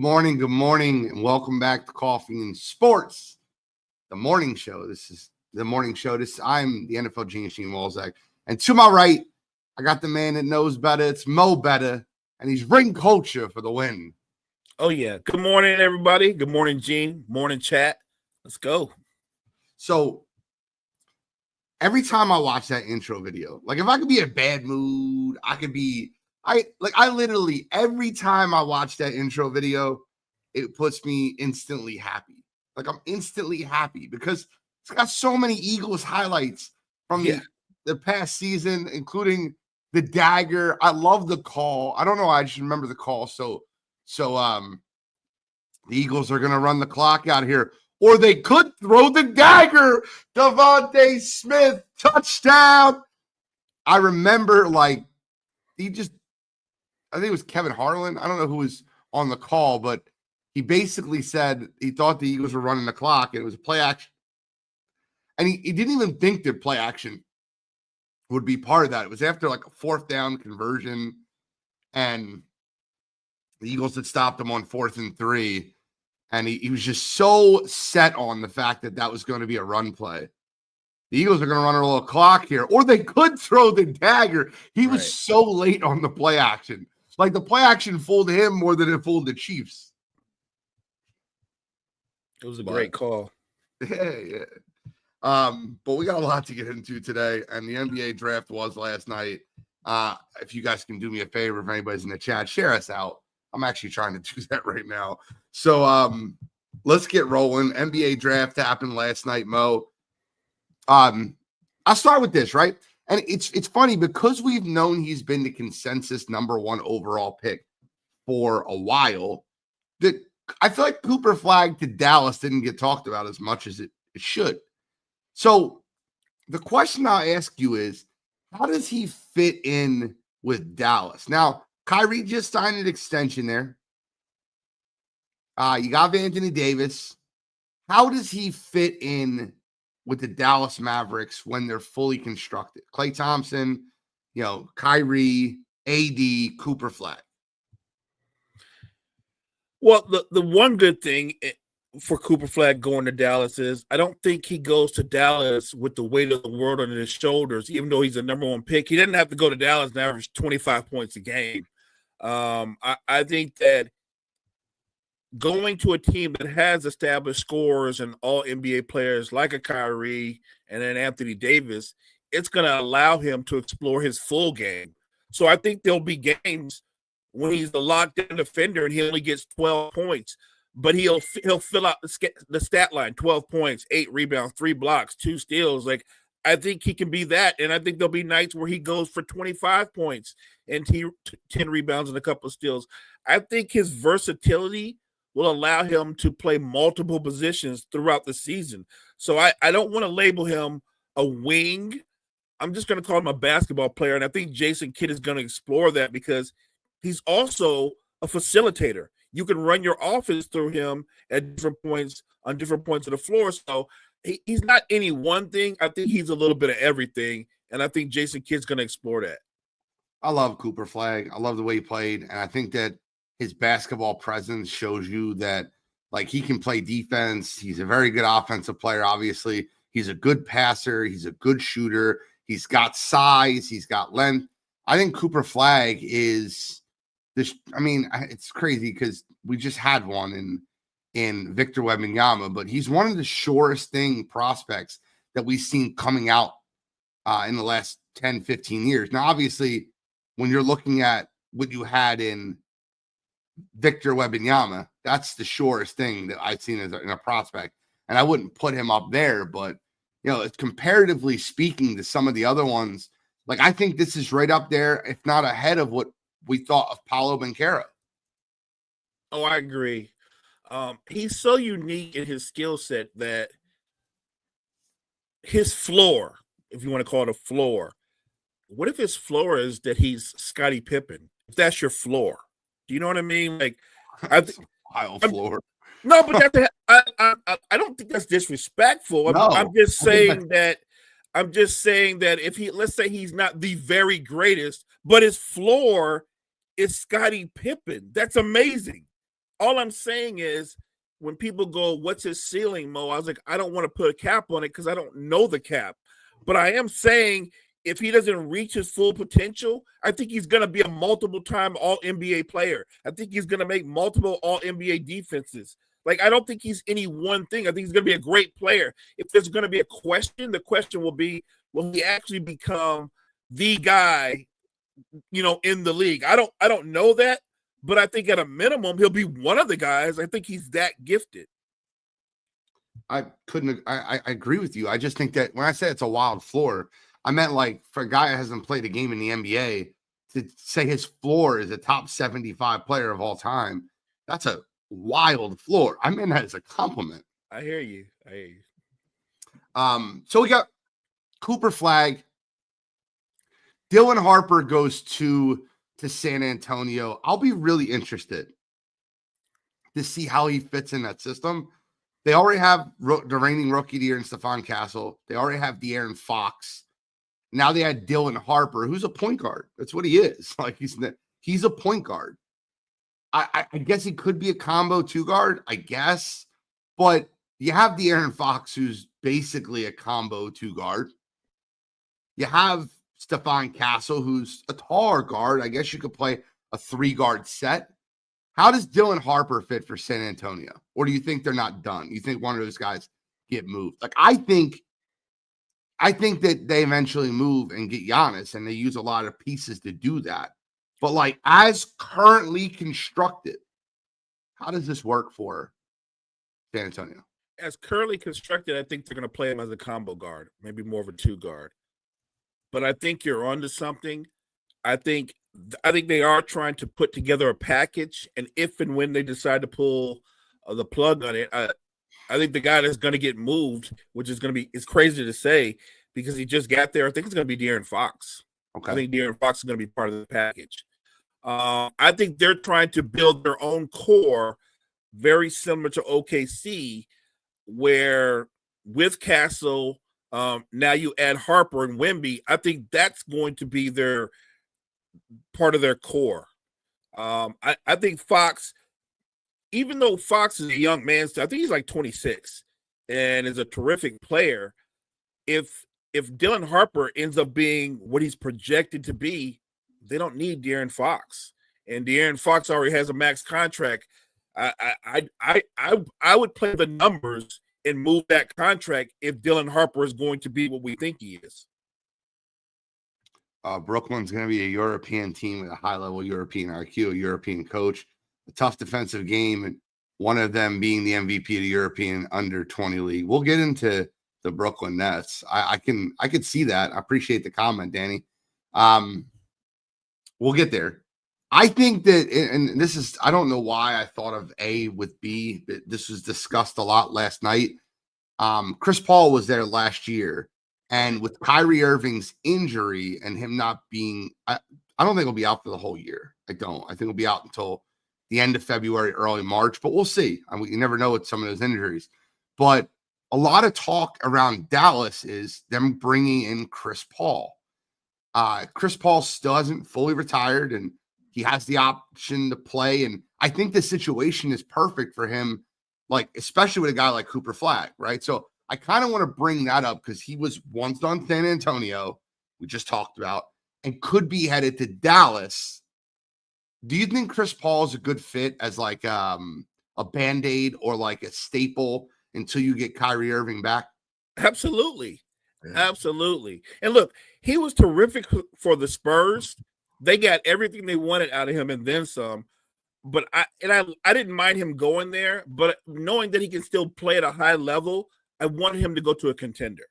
Good morning, and welcome back to Coffee and Sports, the morning show. This is the morning show. I'm the NFL genius, Gene Walzak, and to my right, I got the man that knows better. It's Mo Better, and he's ring culture for the win. Oh yeah. Good morning, everybody. Good morning, Gene. Morning, chat. Let's go. So every time I watch that intro video, like if I could be in a bad mood, I literally every time I watch that intro video, it puts me instantly happy. Like I'm instantly happy because it's got so many Eagles highlights from the past season, including the dagger. I love the call. I don't know. I just remember the call. So the Eagles are gonna run the clock out here, or they could throw the dagger. Devontae Smith touchdown. I remember I think it was Kevin Harlan. I don't know who was on the call, but he basically said he thought the Eagles were running the clock and it was a play action. And he didn't even think that play action would be part of that. It was after like a fourth down conversion, and the Eagles had stopped him on 4th and 3. And he was just so set on the fact that was going to be a run play. The Eagles are going to run a little clock here, or they could throw the dagger. He was so late on the play action. Like the play action fooled him more than it fooled the Chiefs. It was a great call. Yeah. But we got a lot to get into today, and the NBA draft was last night. If you guys can do me a favor, if anybody's in the chat, share us out. I'm actually trying to do that right now. So let's get rolling. NBA draft happened last night, Mo. I'll start with this, right? And it's funny because we've known he's been the consensus number 1 overall pick for a while, that I feel like Cooper Flagg to Dallas didn't get talked about as much as it should. So the question I'll ask you is, how does he fit in with Dallas? Now, Kyrie just signed an extension there. You got Anthony Davis. How does he fit in with the Dallas Mavericks when they're fully constructed? Klay Thompson, Kyrie, AD, Cooper Flagg. Well, the one good thing for Cooper Flagg going to Dallas is I don't think he goes to Dallas with the weight of the world on his shoulders, even though he's a number 1 pick. He didn't have to go to Dallas and average 25 points a game. I think that going to a team that has established scorers and all NBA players like a Kyrie and an Anthony Davis, it's going to allow him to explore his full game. So I think there'll be games when he's the lockdown defender and he only gets 12 points, but he'll fill out the stat line: 12 points, 8 rebounds, 3 blocks, 2 steals. Like, I think he can be that, and I think there'll be nights where he goes for 25 points and 10 rebounds and a couple of steals. I think his versatility will allow him to play multiple positions throughout the season. So I don't want to label him a wing. I'm just going to call him a basketball player, and I think Jason Kidd is going to explore that because he's also a facilitator. You can run your offense through him at different points on different points of the floor. So he's not any one thing. I think he's a little bit of everything, and I think Jason Kidd's going to explore that. I love Cooper Flagg. I love the way he played, and I think that his basketball presence shows you that, like, he can play defense. He's a very good offensive player, obviously. He's a good passer. He's a good shooter. He's got size. He's got length. I think Cooper Flagg is this. I mean, it's crazy because we just had one in Victor Wembanyama, but he's one of the surest thing prospects that we've seen coming out in the last 10, 15 years. Now, obviously, when you're looking at what you had in Victor Wembanyama, that's the surest thing that I've seen in a prospect. And I wouldn't put him up there, but, comparatively speaking to some of the other ones, like, I think this is right up there, if not ahead of what we thought of Paolo Banchero. Oh, I agree. He's so unique in his skill set that his floor, if you want to call it a floor, what if his floor is that he's Scottie Pippen? If that's your floor, do you know what I mean? Like, floor. No, but that's I don't think that's disrespectful. No, I'm just saying that if he, let's say he's not the very greatest, but his floor is Scottie Pippen. That's amazing. all I'm saying is when people go, what's his ceiling, Mo? I was like, I don't want to put a cap on it because I don't know the cap. But I am saying if he doesn't reach his full potential, I think he's going to be a multiple time all NBA player. I think he's going to make multiple all NBA defenses. Like, I don't think he's any one thing. I think he's going to be a great player. If there's going to be a question, the question will be, will he actually become the guy, in the league? I don't know that, but I think at a minimum, he'll be one of the guys. I think he's that gifted. I agree with you. I just think that when I say it's a wild floor, I meant like for a guy that hasn't played a game in the NBA to say his floor is a top 75 player of all time. That's a wild floor. I mean that as a compliment. I hear you. So we got Cooper Flag. Dylan Harper goes to San Antonio. I'll be really interested to see how he fits in that system. They already have the reigning rookie of the year in Stephon Castle. They already have De'Aaron Fox. Now they had Dylan Harper, who's a point guard. That's what he is. Like he's a point guard. I guess he could be a combo two guard, I guess. But you have De'Aaron Fox, who's basically a combo two guard. You have Stephon Castle, who's a taller guard. I guess you could play a three guard set. How does Dylan Harper fit for San Antonio? Or do you think they're not done? You think one of those guys get moved? Like, I think that they eventually move and get Giannis, and they use a lot of pieces to do that. But, like, as currently constructed, how does this work for San Antonio? As currently constructed, I think they're going to play him as a combo guard, maybe more of a two guard. But I think you're onto something. I think they are trying to put together a package, and if and when they decide to pull the plug on it, I think the guy that's going to get moved, which is going to be, it's crazy to say because he just got there. I think it's going to be De'Aaron Fox. Okay. I think De'Aaron Fox is going to be part of the package. I think they're trying to build their own core, very similar to OKC, where with Castle, now you add Harper and Wemby. I think that's going to be their part of their core. I think Fox, even though Fox is a young man, I think he's like 26 and is a terrific player. If Dylan Harper ends up being what he's projected to be, they don't need De'Aaron Fox. And De'Aaron Fox already has a max contract. I would play the numbers and move that contract if Dylan Harper is going to be what we think he is. Brooklyn's going to be a European team with a high-level European IQ, a European coach, a tough defensive game, and one of them being the MVP of the European under-20 league. We'll get into the Brooklyn Nets. I could see that. I appreciate the comment, Danny. We'll get there. I think that, and this is, I don't know why I thought of A with B. This was discussed a lot last night. Chris Paul was there last year. And with Kyrie Irving's injury and him not being, I don't think he'll be out for the whole year. I don't. I think he'll be out until the end of February, early March, but we'll see. I mean, you never know with some of those injuries. But a lot of talk around Dallas is them bringing in Chris Paul. Chris Paul still hasn't fully retired, and he has the option to play. And I think the situation is perfect for him, like especially with a guy like Cooper Flag, right? So I kind of want to bring that up because he was once on San Antonio, we just talked about, and could be headed to Dallas. Do you think Chris Paul is a good fit as like a Band-Aid or like a staple until you get Kyrie Irving back? Absolutely. Yeah. Absolutely. And look, he was terrific for the Spurs. They got everything they wanted out of him and then some. But I didn't mind him going there, but knowing that he can still play at a high level, I wanted him to go to a contender.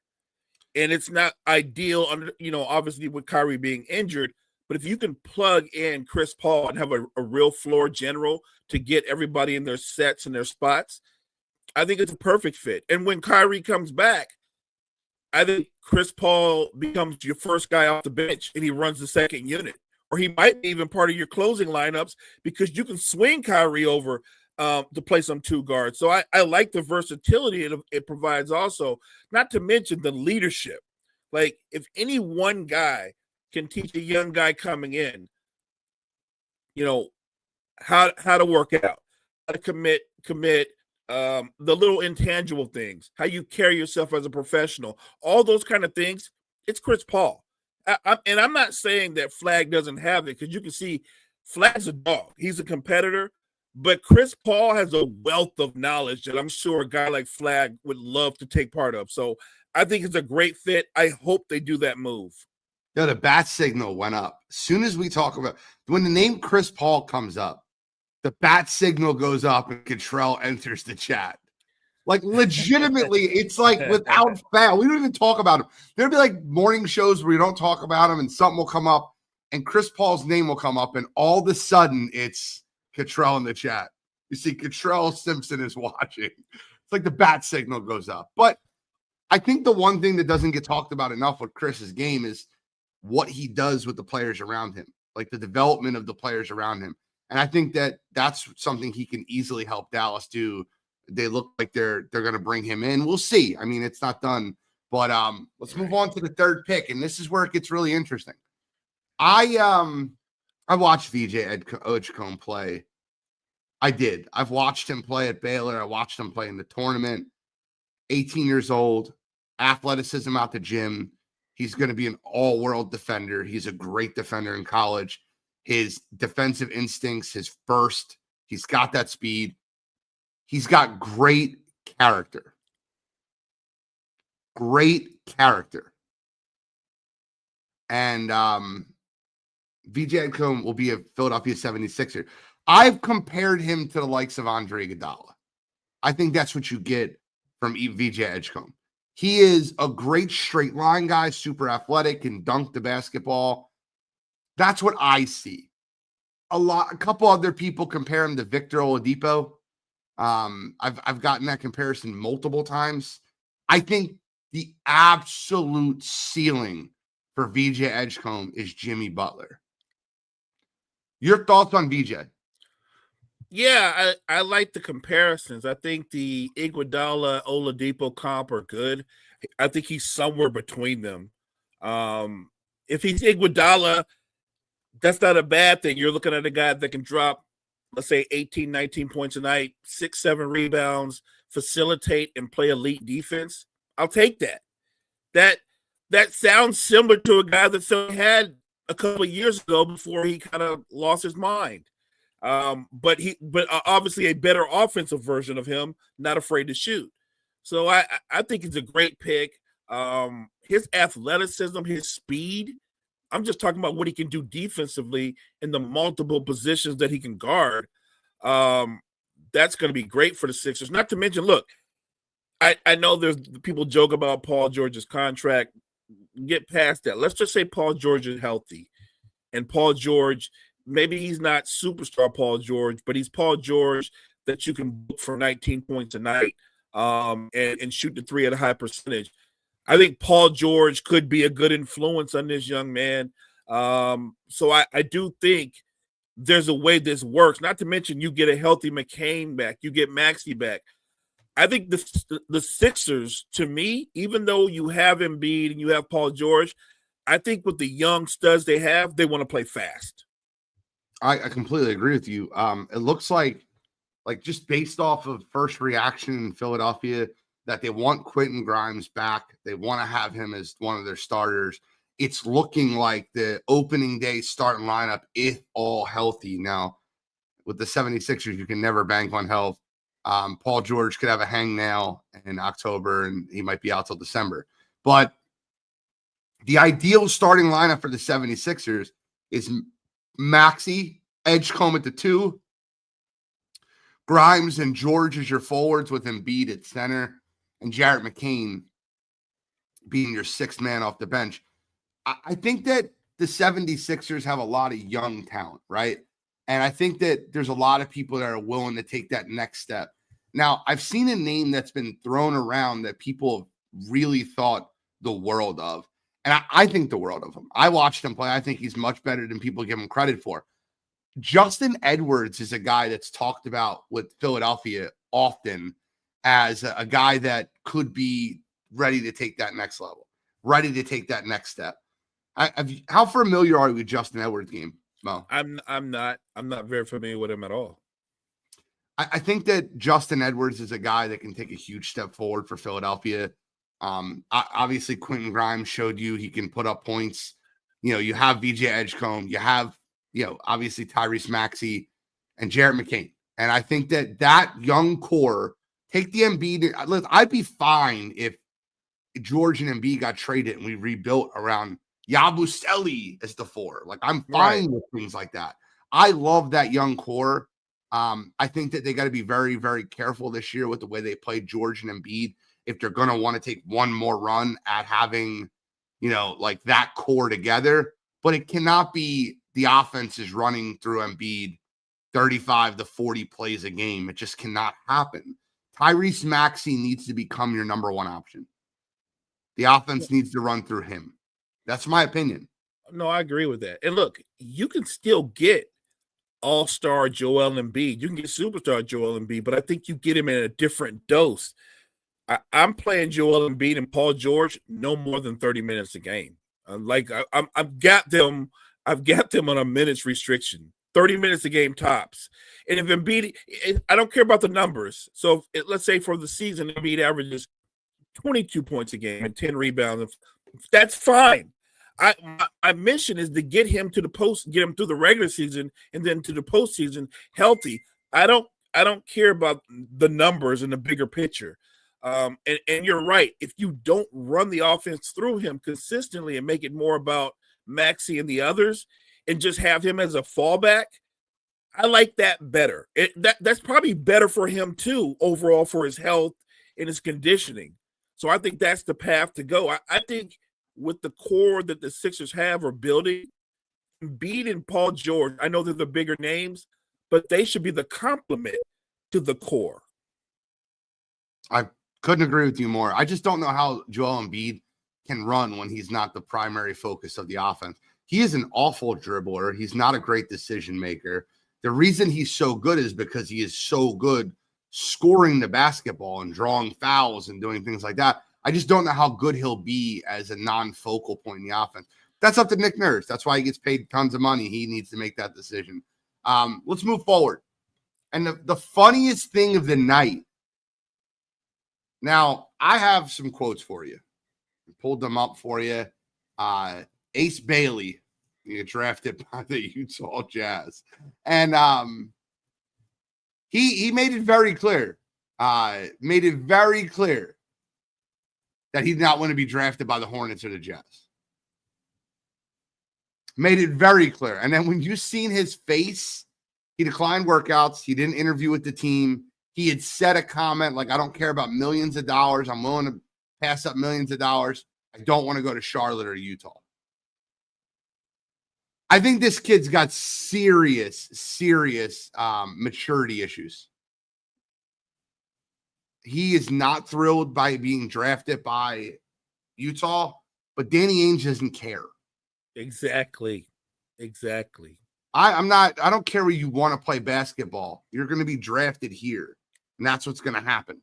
And it's not ideal under, obviously with Kyrie being injured, but if you can plug in Chris Paul and have a real floor general to get everybody in their sets and their spots, I think it's a perfect fit. And when Kyrie comes back, I think Chris Paul becomes your first guy off the bench and he runs the second unit. Or he might be even part of your closing lineups because you can swing Kyrie over to play some two guards. So I like the versatility it provides also, not to mention the leadership. Like if any one guy can teach a young guy coming in, how to work out, to commit the little intangible things, how you carry yourself as a professional, all those kind of things. It's Chris Paul. And I'm not saying that Flag doesn't have it, because you can see Flag's a dog. He's a competitor, but Chris Paul has a wealth of knowledge that I'm sure a guy like Flag would love to take part of. So I think it's a great fit. I hope they do that move. The bat signal went up. As soon as we talk about, when the name Chris Paul comes up, the bat signal goes up and Cottrell enters the chat. Like, legitimately, it's like without fail. We don't even talk about him. There'll be like morning shows where you don't talk about him and something will come up and Chris Paul's name will come up and all of a sudden it's Cottrell in the chat. You see Cottrell Simpson is watching. It's like the bat signal goes up. But I think the one thing that doesn't get talked about enough with Chris's game is what he does with the players around him, like the development of the players around him. And I think that that's something he can easily help Dallas do. They look like they're going to bring him in. We'll see. I mean, it's not done, but let's move on to the third pick. And this is where it gets really interesting. I watched VJ Edgecombe play. I did. I've watched him play at Baylor. I watched him play in the tournament. 18 years old, athleticism out the gym. He's going to be an all-world defender. He's a great defender in college. His defensive instincts, his burst, he's got that speed. He's got great character. Great character. And VJ Edgecombe will be a Philadelphia 76er. I've compared him to the likes of Andre Iguodala. I think that's what you get from VJ Edgecombe. He is a great straight line guy, super athletic, can dunk the basketball. That's what I see. A couple other people compare him to Victor Oladipo. I've gotten that comparison multiple times. I think the absolute ceiling for VJ Edgecombe is Jimmy Butler. Your thoughts on VJ? Yeah, I like the comparisons. I think the Iguodala Oladipo comp are good. I think he's somewhere between them. If he's Iguodala, that's not a bad thing. You're looking at a guy that can drop, let's say, 18, 19 points a night, 6, 7 rebounds, facilitate and play elite defense. I'll take that. That sounds similar to a guy that Philly had a couple of years ago before he kind of lost his mind. But obviously a better offensive version of him, not afraid to shoot. So I think it's a great pick. His athleticism, his speed. I'm just talking about what he can do defensively in the multiple positions that he can guard. That's going to be great for the Sixers. Not to mention, look, I know there's people joke about Paul George's contract. Get past that. Let's just say Paul George is healthy, and Paul George, maybe he's not superstar Paul George, but he's Paul George that you can book for 19 points a night and shoot the three at a high percentage. I think Paul George could be a good influence on this young man. So I do think there's a way this works. Not to mention you get a healthy McCain back. You get Maxey back. I think the Sixers, to me, even though you have Embiid and you have Paul George, I think with the young studs they have, they want to play fast. I completely agree with you. It looks like just based off of first reaction in Philadelphia, that they want Quentin Grimes back. They want to have him as one of their starters. It's looking like the opening day starting lineup, if all healthy. Now, with the 76ers, you can never bank on health. Paul George could have a hangnail in October, and he might be out till December. But the ideal starting lineup for the 76ers is Maxey, Edgecombe at the 2, Grimes and George as your forwards with Embiid at center, and Jarrett McCain being your 6th man off the bench. I think that the 76ers have a lot of young talent, right? And I think that there's a lot of people that are willing to take that next step. Now, I've seen a name that's been thrown around that people have really thought the world of. And I think the world of him. I watched him play. I think he's much better than people give him credit for. Justin Edwards is a guy that's talked about with Philadelphia often as a guy that could be ready to take that next level, ready to take that next step. How familiar are you with Justin Edwards' game, Mo? I'm not very familiar with him at all. I think that Justin Edwards is a guy that can take a huge step forward for Philadelphia. Obviously, Quentin Grimes showed you he can put up points. You have VJ Edgecombe, you have, obviously Tyrese Maxey and Jarrett McCain. And I think that young core, take the Embiid. I'd be fine if George and Embiid got traded and we rebuilt around Yabusele as the 4. Like, I'm fine with things like that. I love that young core. I think that they got to be very, very careful this year with the way they played George and Embiid if they're going to want to take one more run at having, like that core together. But it cannot be the offense is running through Embiid 35 to 40 plays a game. It just cannot happen. Tyrese Maxey needs to become your number one option. The offense needs to run through him. That's my opinion. No, I agree with that. And look, you can still get all-star Joel Embiid. You can get superstar Joel Embiid, but I think you get him in a different dose. I'm playing Joel Embiid and Paul George no more than 30 minutes a game. I've got them on a minutes restriction, 30 minutes a game tops. And if Embiid, I don't care about the numbers. So let's say for the season, Embiid averages 22 points a game and 10 rebounds. That's fine. My mission is to get him to the post, get him through the regular season, and then to the postseason healthy. I don't care about the numbers and the bigger picture. And you're right. If you don't run the offense through him consistently and make it more about Maxey and the others, and just have him as a fallback, I like that better. That's probably better for him too, overall, for his health and his conditioning. So I think that's the path to go. I think with the core that the Sixers have or building, Embiid and Paul George, I know they're the bigger names, but they should be the complement to the core. I couldn't agree with you more. I just don't know how Joel Embiid can run when he's not the primary focus of the offense. He is an awful dribbler. He's not a great decision maker. The reason he's so good is because he is so good scoring the basketball and drawing fouls and doing things like that. I just don't know how good he'll be as a non-focal point in the offense. That's up to Nick Nurse. That's why he gets paid tons of money. He needs to make that decision. Let's move forward. And the funniest thing of the night. Now, I have some quotes for you. I pulled them up for you. Ace Bailey, he got drafted by the Utah Jazz. And he made it very clear. That he did not want to be drafted by the Hornets or the Jazz. Made it very clear. And then when you seen his face, he declined workouts. He didn't interview with the team. He had said a comment like, I don't care about millions of dollars. I'm willing to pass up millions of dollars. I don't want to go to Charlotte or Utah. I think this kid's got serious maturity issues. He is not thrilled by being drafted by Utah, but Danny Ainge doesn't care. Exactly. I don't care where you want to play basketball. You're going to be drafted here, and that's what's going to happen.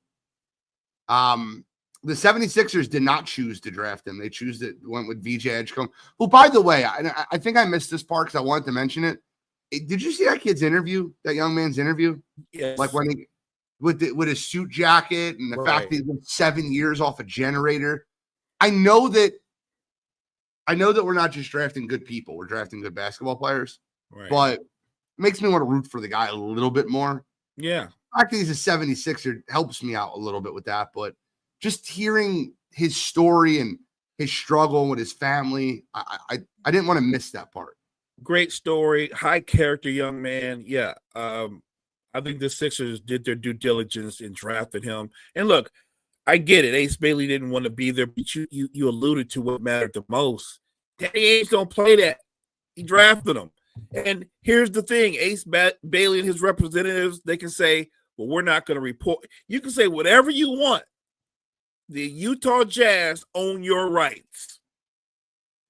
The 76ers did not choose to draft him. They went with VJ Edgecombe, who, by the way, I think I missed this part because I wanted to mention it. Did you see that kid's interview, that young man's interview? Yes. Like when he with his suit jacket and the fact that he lived 7 years off a generator. I know that we're not just drafting good people. We're drafting good basketball players. Right. But it makes me want to root for the guy a little bit more. Yeah. The fact that he's a 76er helps me out a little bit with that. But just hearing his story and his struggle with his family, I didn't want to miss that part. Great story. High character young man. Yeah. I think the Sixers did their due diligence in drafting him. And look, I get it. Ace Bailey didn't want to be there, but you alluded to what mattered the most. Danny Ainge don't play that. He drafted him. And here's the thing. Ace Bailey and his representatives, they can say, well, we're not going to report. You can say whatever you want. The Utah Jazz own your rights.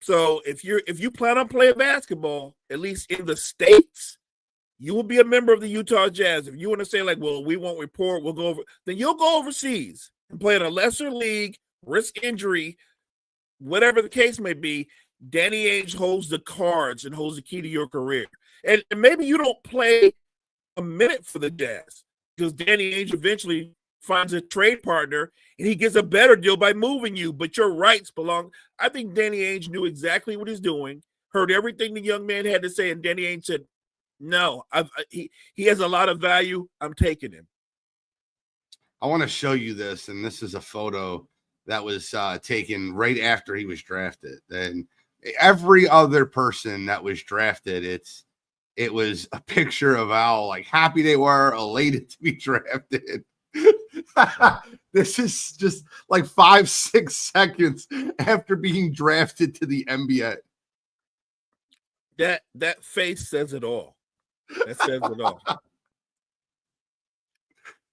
So if you plan on playing basketball, at least in the States, you will be a member of the Utah Jazz. If you want to say like, well, we won't report, we'll go over, then you'll go overseas and play in a lesser league, risk injury, whatever the case may be. Danny Ainge holds the cards and holds the key to your career. And maybe you don't play a minute for the Jazz, because Danny Ainge eventually finds a trade partner and he gets a better deal by moving you, but your rights belong. I think Danny Ainge knew exactly what he's doing, heard everything the young man had to say, and Danny Ainge said, no, he has a lot of value. I'm taking him. I want to show you this, and this is a photo that was taken right after he was drafted. And every other person that was drafted, it was a picture of how like happy they were, elated to be drafted. This is just like 5-6 seconds after being drafted to the NBA. That face says it all. That says it all.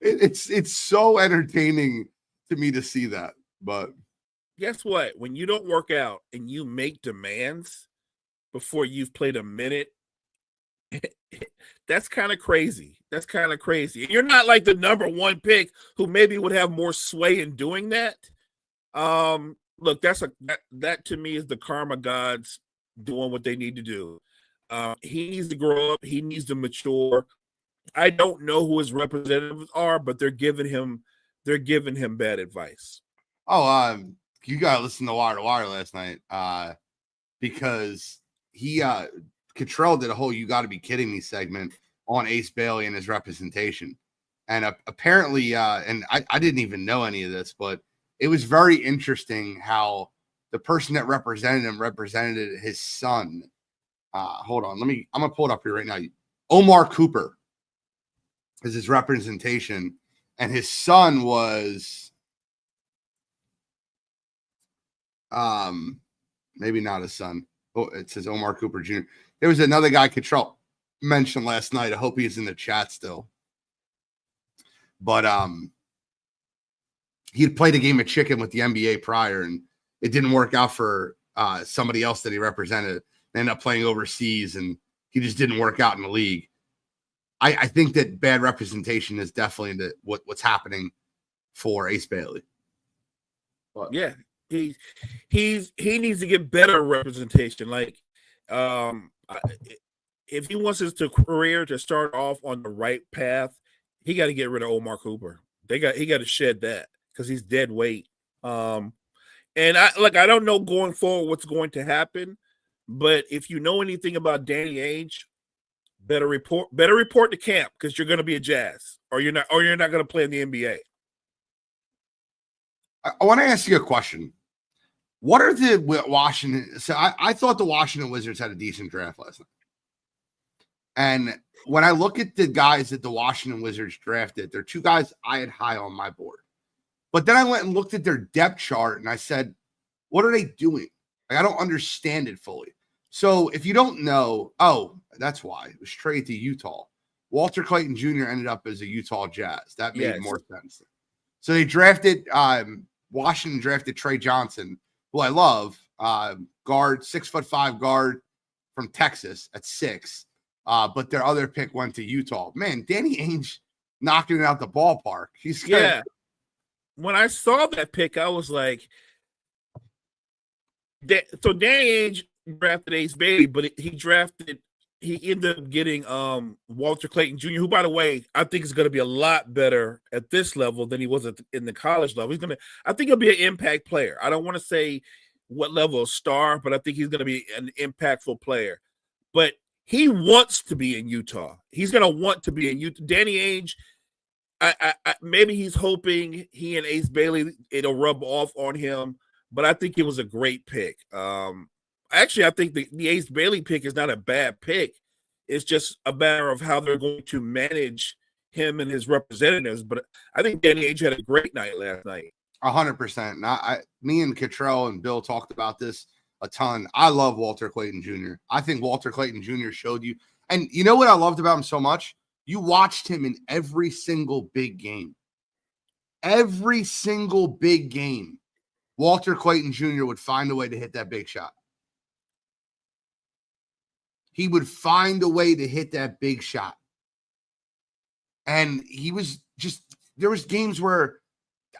It's so entertaining to me to see that. But guess what? When you don't work out and you make demands before you've played a minute, that's kind of crazy. That's kind of crazy. And you're not like the number one pick who maybe would have more sway in doing that. Look, that to me is the karma gods doing what they need to do. He needs to grow up. He needs to mature. I don't know who his representatives are, but they're giving him bad advice. Oh, you gotta listen to Wire to Wire last night, because Cottrell did a whole "You Got to Be Kidding Me" segment on Ace Bailey and his representation, and apparently, and I didn't even know any of this, but it was very interesting how the person that represented him represented his son. Hold on, I'm gonna pull it up here right now. Omar Cooper is his representation, and his son was maybe not his son. Oh, it says Omar Cooper Jr. There was another guy Cottrell mentioned last night. I hope he's in the chat still. But he had played a game of chicken with the NBA prior, and it didn't work out for somebody else that he represented. They ended up playing overseas, and he just didn't work out in the league. I think that bad representation is definitely what's happening for Ace Bailey. But yeah, he needs to get better representation. Like, if he wants his career to start off on the right path, he got to get rid of Omar Cooper. He got to shed that because he's dead weight. And I don't know going forward what's going to happen, but if you know anything about Danny Ainge, better report to camp because you're going to be a Jazz, or you're not going to play in the NBA. I want to ask you a question. What are the Washington? So I thought the Washington Wizards had a decent draft last night. And when I look at the guys that the Washington Wizards drafted, there are two guys I had high on my board. But then I went and looked at their depth chart and I said, what are they doing? Like, I don't understand it fully. So if you don't know, that's why it was traded to Utah. Walter Clayton Jr. ended up as a Utah Jazz. That made more sense. So they drafted Washington drafted Trey Johnson, who I love, guard, 6'5" guard from Texas at 6. But their other pick went to Utah. Man, Danny Ainge knocking it out the ballpark. He's good. Yeah. When I saw that pick, I was like, so Danny Ainge drafted Ace Bailey, but he ended up getting Walter Clayton Jr., who, by the way, I think is going to be a lot better at this level than he was in the college level. I think he'll be an impact player. I don't want to say what level of star, but I think he's going to be an impactful player. But he wants to be in Utah. He's going to want to be in Utah. Danny Ainge, I maybe he's hoping he and Ace Bailey, it'll rub off on him, but I think it was a great pick. Actually, I think the Ace Bailey pick is not a bad pick. It's just a matter of how they're going to manage him and his representatives. But I think Danny Ainge had a great night last night. 100%. Me and Cottrell and Bill talked about this a ton. I love Walter Clayton Jr. I think Walter Clayton Jr. showed you. And you know what I loved about him so much? You watched him in every single big game. Every single big game, Walter Clayton Jr. would find a way to hit that big shot. He would find a way to hit that big shot. And he was just, there was games where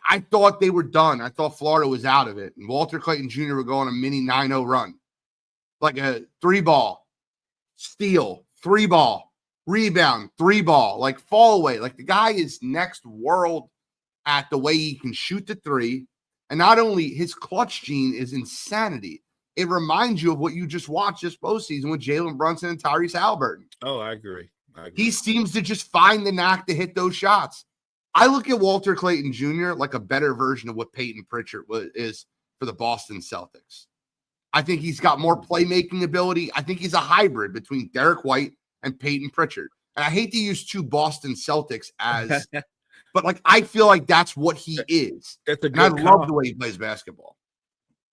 I thought they were done. I thought Florida was out of it. And Walter Clayton Jr. would go on a mini 9-0 run. Like a 3-ball, steal, 3-ball, rebound, 3-ball, like fall away. Like the guy is next world at the way he can shoot the three. And not only his clutch gene is insanity. It reminds you of what you just watched this postseason with Jalen Brunson and Tyrese Halliburton. Oh, I agree. He seems to just find the knack to hit those shots. I look at Walter Clayton Jr. like a better version of what Peyton Pritchard is for the Boston Celtics. I think he's got more playmaking ability. I think he's a hybrid between Derek White and Peyton Pritchard. And I hate to use two Boston Celtics as, but like I feel like that's what he is. That's a good and I love the way he plays basketball.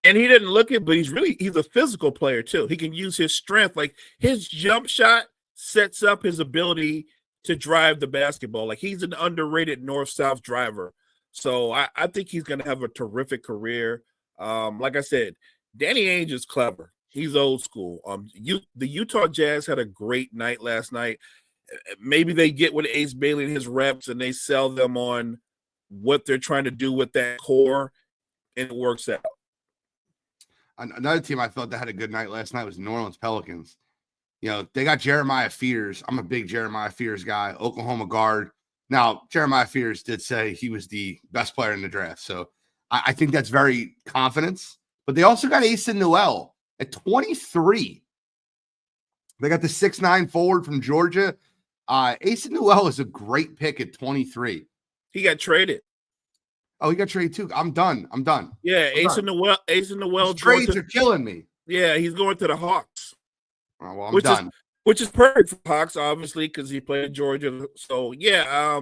And he didn't look it, but he's a physical player too. He can use his strength. Like his jump shot sets up his ability to drive the basketball. Like he's an underrated north-south driver. So I think he's going to have a terrific career. Like I said, Danny Ainge is clever. He's old school. The Utah Jazz had a great night last night. Maybe they get with Ace Bailey and his reps and they sell them on what they're trying to do with that core, and it works out. Another team I thought that had a good night last night was New Orleans Pelicans. You know, they got Jeremiah Fears. I'm a big Jeremiah Fears guy, Oklahoma guard. Now, Jeremiah Fears did say he was the best player in the draft. So I think that's very confidence. But they also got Asen Noel at 23. They got the 6'9" forward from Georgia. Asen Noel is a great pick at 23. He got traded. Oh, he got traded too. I'm done. Yeah, Asen Noel. Trades are killing me. Yeah, he's going to the Hawks. Oh, well, I'm done. Which is perfect for Hawks, obviously, because he played in Georgia. So yeah,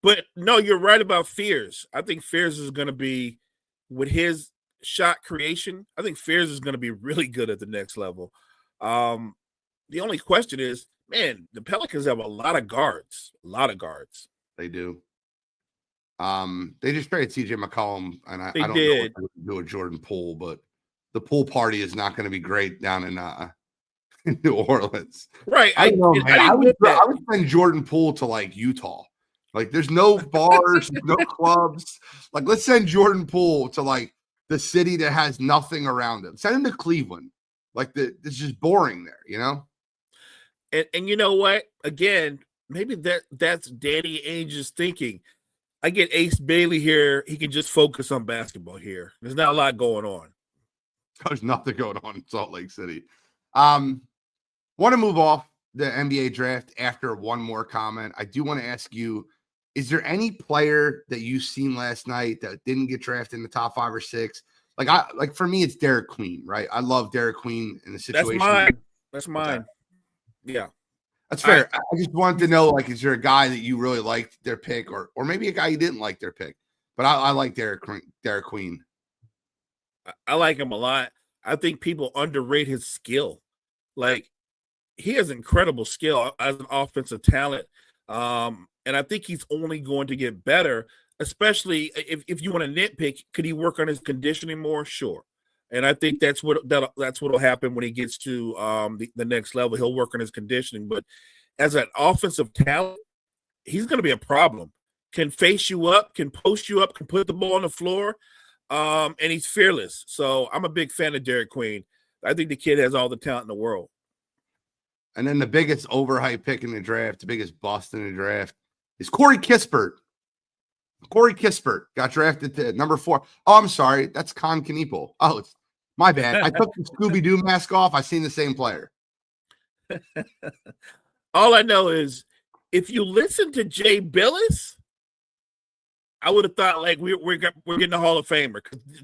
but no, you're right about Fears. I think Fears is going to be, with his shot creation, I think Fears is going to be really good at the next level. The only question is, man, the Pelicans have a lot of guards. They do. They just traded CJ McCollum, and I don't know what they're going to do with Jordan Poole, but the pool party is not going to be great down in New Orleans. Right. I know, man. I would send Jordan Poole to like Utah. Like there's no bars, no clubs. Like let's send Jordan Poole to like the city that has nothing around him. Send him to Cleveland. Like it's just boring there, you know? And you know what? Again, maybe that's Danny Ainge's thinking. I get Ace Bailey here. He can just focus on basketball here. There's not a lot going on. There's nothing going on in Salt Lake City. Want to move off the NBA draft after one more comment. I do want to ask you, is there any player that you've seen last night that didn't get drafted in the top 5 or 6? Like for me, it's Derek Queen, right? I love Derek Queen in the situation. That's mine. Okay. Yeah. That's fair. I just wanted to know, like, is there a guy that you really liked their pick, or maybe a guy you didn't like their pick? But I like Derek Queen. I like him a lot. I think people underrate his skill. Like, he has incredible skill as an offensive talent. And I think he's only going to get better, especially if you want to nitpick, could he work on his conditioning more? Sure. And I think that's what'll happen when he gets to the next level. He'll work on his conditioning. But as an offensive talent, he's going to be a problem. Can face you up, can post you up, can put the ball on the floor, and he's fearless. So I'm a big fan of Derek Queen. I think the kid has all the talent in the world. And then the biggest overhyped pick in the draft, the biggest bust in the draft, is Corey Kispert. Corey Kispert got drafted to number 4. Oh, I'm sorry. That's Con Knieppel. Oh, it's my bad. I took the Scooby-Doo mask off. I seen the same player. All I know is if you listen to Jay Billis, I would have thought like we're getting a Hall of Famer.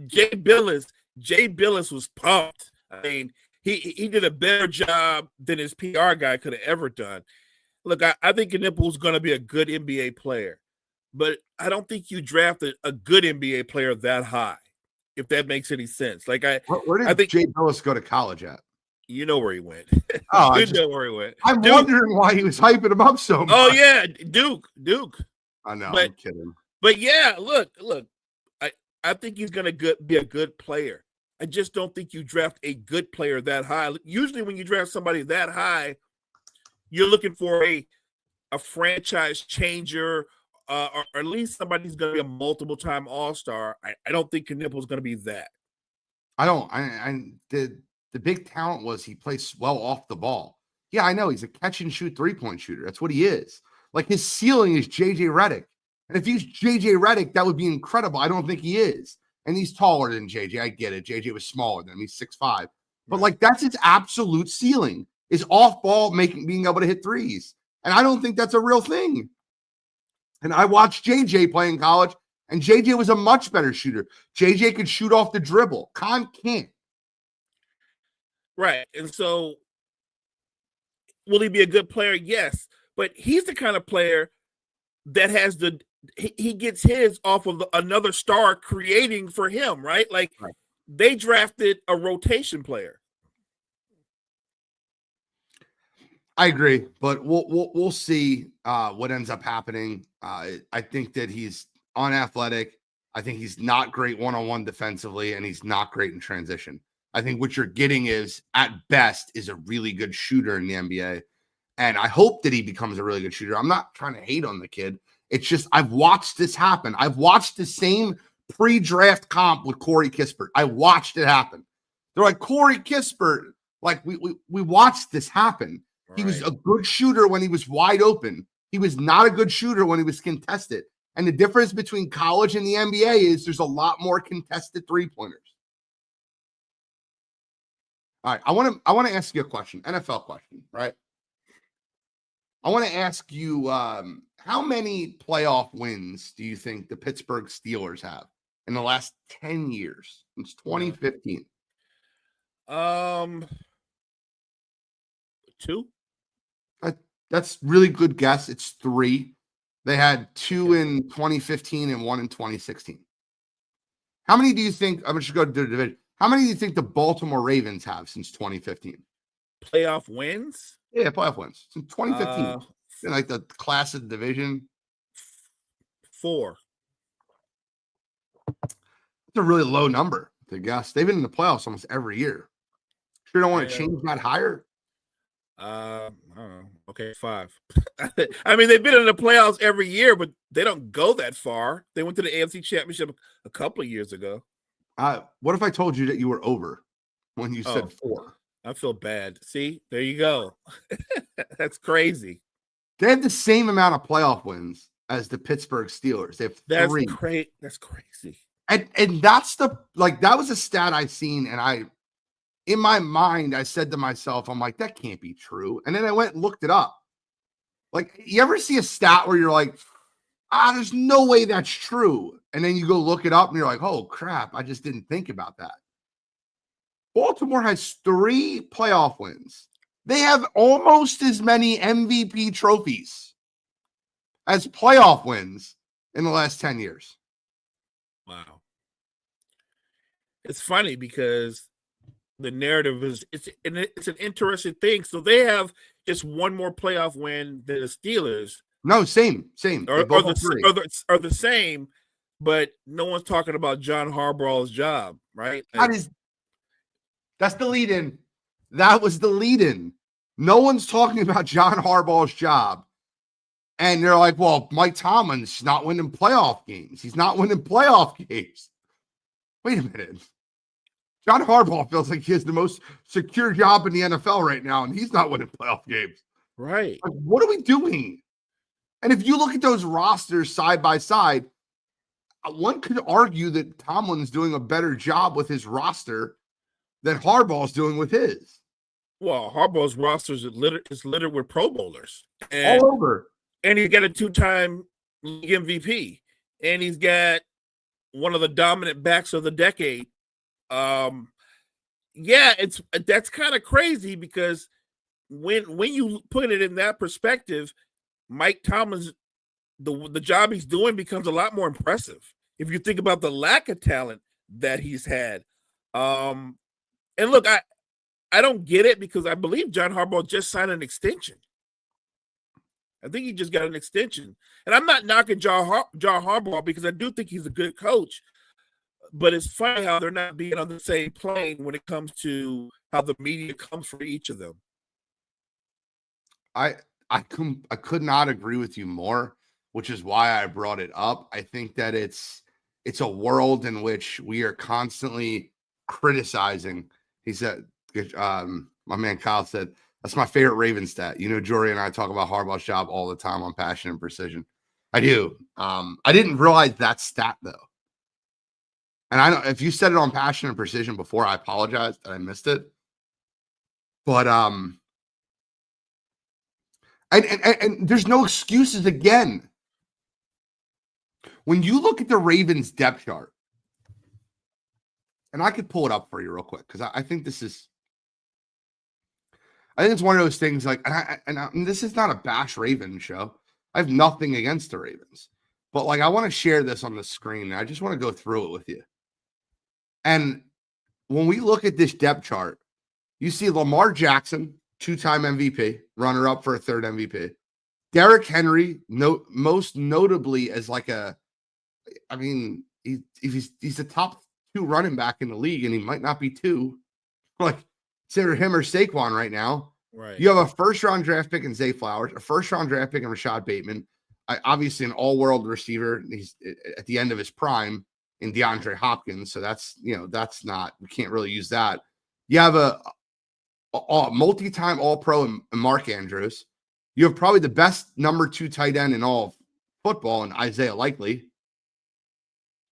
Jay Billis was pumped. I mean, he did a better job than his PR guy could have ever done. Look, I think Knieppel's going to be a good NBA player, but I don't think you drafted a good NBA player that high, if that makes any sense. Like where did Jay Billis go to college at? You know where he went. Oh, know where he went. I'm wondering why he was hyping him up so much. Oh yeah, Duke. I know. But, I'm kidding. But yeah, look. I think he's going to be a good player. I just don't think you draft a good player that high. Usually, when you draft somebody that high, you're looking for a franchise changer, or at least somebody who's going to be a multiple-time All-Star. I don't think Knieppel's going to be that. I don't. The big talent was he plays well off the ball. Yeah, I know he's a catch and shoot 3-point shooter. That's what he is. Like his ceiling is JJ Redick. And if he's JJ Redick, that would be incredible. I don't think he is. And he's taller than JJ. I get it. JJ was smaller than him. He's 6'5". But Right. like that's his absolute ceiling is off ball being able to hit threes. And I don't think that's a real thing. And I watched JJ play in college, and JJ was a much better shooter. JJ could shoot off the dribble. Khan can't. Right. And so will he be a good player? Yes. But he's the kind of player that has he gets his off of another star creating for him, right? Like Right. they drafted a rotation player. I agree, but we'll see what ends up happening. I think that he's unathletic. I think he's not great one-on-one defensively, and he's not great in transition. I think what you're getting is, at best, is a really good shooter in the NBA. And I hope that he becomes a really good shooter. I'm not trying to hate on the kid. It's just I've watched this happen. I've watched the same pre-draft comp with Corey Kispert. I watched it happen. They're like, Corey Kispert, like we watched this happen. Right. He was a good shooter when he was wide open. He was not a good shooter when he was contested. And the difference between college and the NBA is there's a lot more contested three-pointers. All right, I want to ask you a question, NFL question, right? I want to ask you, how many playoff wins do you think the Pittsburgh Steelers have in the last 10 years since 2015? 2. That's really good guess. It's 3. They had 2 in 2015 and 1 in 2016. How many do you think? I'm just going to do the division. How many do you think the Baltimore Ravens have since 2015? Playoff wins? Yeah, playoff wins since 2015. Like the class of the division. 4. It's a really low number to guess. They've been in the playoffs almost every year. Sure don't want to change that higher? I don't know. Okay, 5. I mean, they've been in the playoffs every year, but they don't go that far. They went to the AFC Championship a couple of years ago. What if I told you that you were over when you said 4? I feel bad. See, there you go. That's crazy. They have the same amount of playoff wins as the Pittsburgh Steelers. They have 3. That's crazy. And that's that was a stat I seen, and in my mind, I said to myself, I'm like, that can't be true. And then I went and looked it up. Like, you ever see a stat where you're like, there's no way that's true. And then you go look it up and you're like, oh crap, I just didn't think about that. Baltimore has 3 playoff wins. They have almost as many MVP trophies as playoff wins in the last 10 years. Wow. It's funny because the narrative is it's an interesting thing. So they have just one more playoff win than the Steelers. No, same. Are the same, but no one's talking about John Harbaugh's job, right? That's the lead-in. That was the lead-in. No one's talking about John Harbaugh's job. And they're like, well, Mike Tomlin's not winning playoff games. He's not winning playoff games. Wait a minute. John Harbaugh feels like he has the most secure job in the NFL right now, and he's not winning playoff games. Right. Like, what are we doing? And if you look at those rosters side by side, one could argue that Tomlin's doing a better job with his roster than Harbaugh's doing with his. Well, Harbaugh's roster is littered with Pro Bowlers. All over. And he's got a 2-time league MVP. And he's got one of the dominant backs of the decade. That's kind of crazy because when you put it in that perspective, Mike Tomlin's the job he's doing becomes a lot more impressive if you think about the lack of talent that he's had. And look, I don't get it because I believe John Harbaugh just signed an extension. I think he just got an extension. And I'm not knocking John Harbaugh because I do think he's a good coach. But it's funny how they're not being on the same plane when it comes to how the media comes for each of them. I could not agree with you more, which is why I brought it up. I think that it's a world in which we are constantly criticizing. He said, my man Kyle said, That's my favorite Raven stat. You know, Jory and I talk about Harbaugh's job all the time on Passion and Precision. I do. I didn't realize that stat though. And I know if you said it on Passion and Precision before, I apologize that I missed it. But and there's no excuses again. When you look at the Ravens depth chart, and I could pull it up for you real quick because I think this is. I think it's one of those things like, and this is not a bash Ravens show. I have nothing against the Ravens, but like I want to share this on the screen. And I just want to go through it with you. And when we look at this depth chart, you see Lamar Jackson, 2-time MVP, runner up for a 3rd MVP. Derrick Henry, most notably as like he's the top 2 running back in the league, and he might not be 2. Like, consider him or Saquon right now. Right. You have a 1st-round draft pick in Zay Flowers, a 1st-round draft pick in Rashad Bateman, obviously an all-world receiver. He's at the end of his prime in DeAndre Hopkins, so that's not, we can't really use that. You have a multi-time All-Pro in Mark Andrews. You have probably the best number 2 tight end in all of football in Isaiah Likely.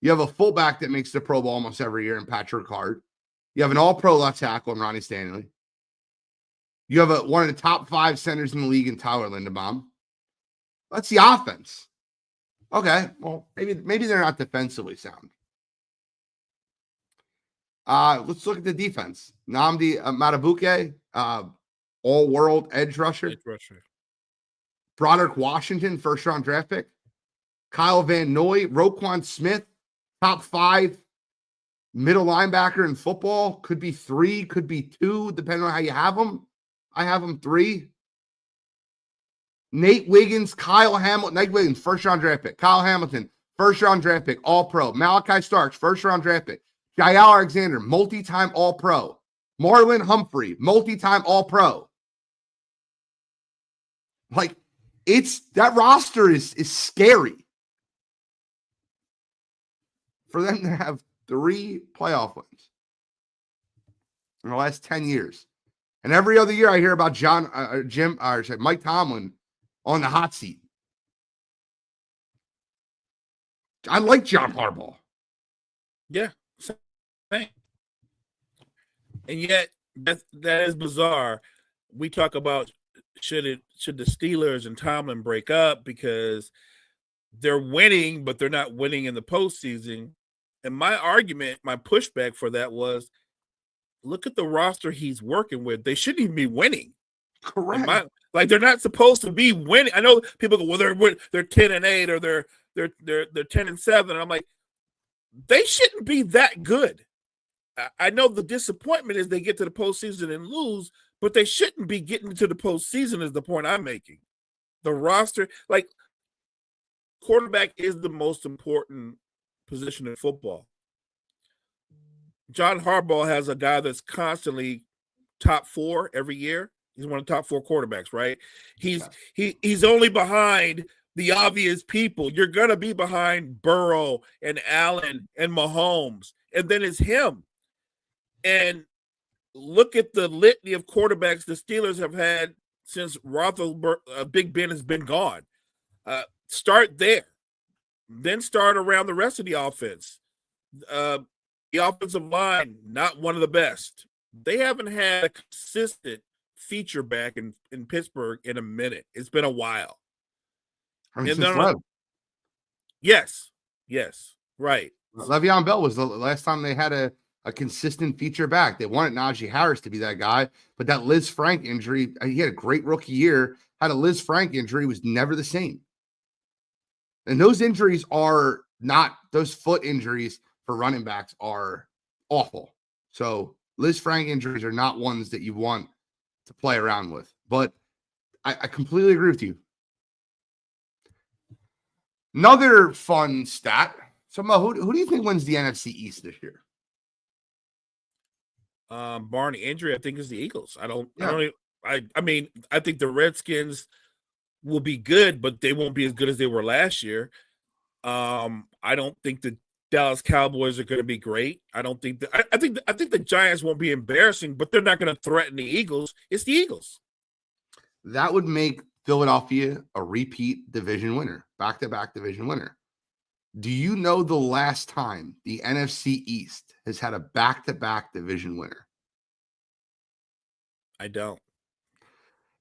You have a fullback that makes the Pro Bowl almost every year in Patrick Ricard. You have an all-pro left tackle in Ronnie Stanley. You have one of the top 5 centers in the league in Tyler Linderbaum. That's the offense. Okay, well, maybe they're not defensively sound. Let's look at the defense. Nnamdi Madubuike, all-world edge rusher. Broderick Washington, 1st-round draft pick. Kyle Van Noy, Roquan Smith, top 5 middle linebacker in football. Could be 3, could be 2, depending on how you have them. I have them 3. Nate Wiggins, Kyle Hamilton. Nate Wiggins, 1st-round draft pick. Kyle Hamilton, 1st-round draft pick, all-pro. Malachi Starks, 1st-round draft pick. Jael Alexander, multi-time all-pro. Marlon Humphrey, multi-time all-pro. Like, that roster is scary. For them to have 3 playoff wins in the last 10 years. And every other year I hear about Mike Tomlin on the hot seat. I like John Harbaugh. Yeah. Same. And yet that is bizarre. We talk about should the Steelers and Tomlin break up because they're winning, but they're not winning in the postseason. And my argument, my pushback for that was, look at the roster he's working with. They shouldn't even be winning. Correct. Like they're not supposed to be winning. I know people go, well, they're 10-8 or they're 10-7. And I'm like, they shouldn't be that good. I know the disappointment is they get to the postseason and lose, but they shouldn't be getting to the postseason is the point I'm making. The roster, like quarterback is the most important position in football. John Harbaugh has a guy that's constantly top 4 every year. He's one of the top 4 quarterbacks, right? He's only behind the obvious people. You're going to be behind Burrow and Allen and Mahomes, and then it's him. And look at the litany of quarterbacks the Steelers have had since Big Ben has been gone. Start there. Then start around the rest of the offense. The offensive line, not one of the best. They haven't had a consistent feature back in Pittsburgh in a minute. It's been a while. Yes, right. Le'Veon Bell was the last time they had a consistent feature back. They wanted Najee Harris to be that guy, but that Liz Frank injury, he had a great rookie year, had a Liz Frank injury, was never the same. And those injuries are not, those foot injuries for running backs are awful. So Liz Frank injuries are not ones that you want to play around with. But I completely agree with you. Another fun stat. So Mo, who do you think wins the NFC East this year? Barring injury, I think is the Eagles. I mean, I think the Redskins will be good, but they won't be as good as they were last year. I don't think the Dallas Cowboys are going to be great. I don't think that. I think the Giants won't be embarrassing, but they're not going to threaten the Eagles. It's the Eagles. that would make Philadelphia a repeat division winner, back-to-back division winner. Do you know the last time the NFC East has had a back-to-back division winner? I don't.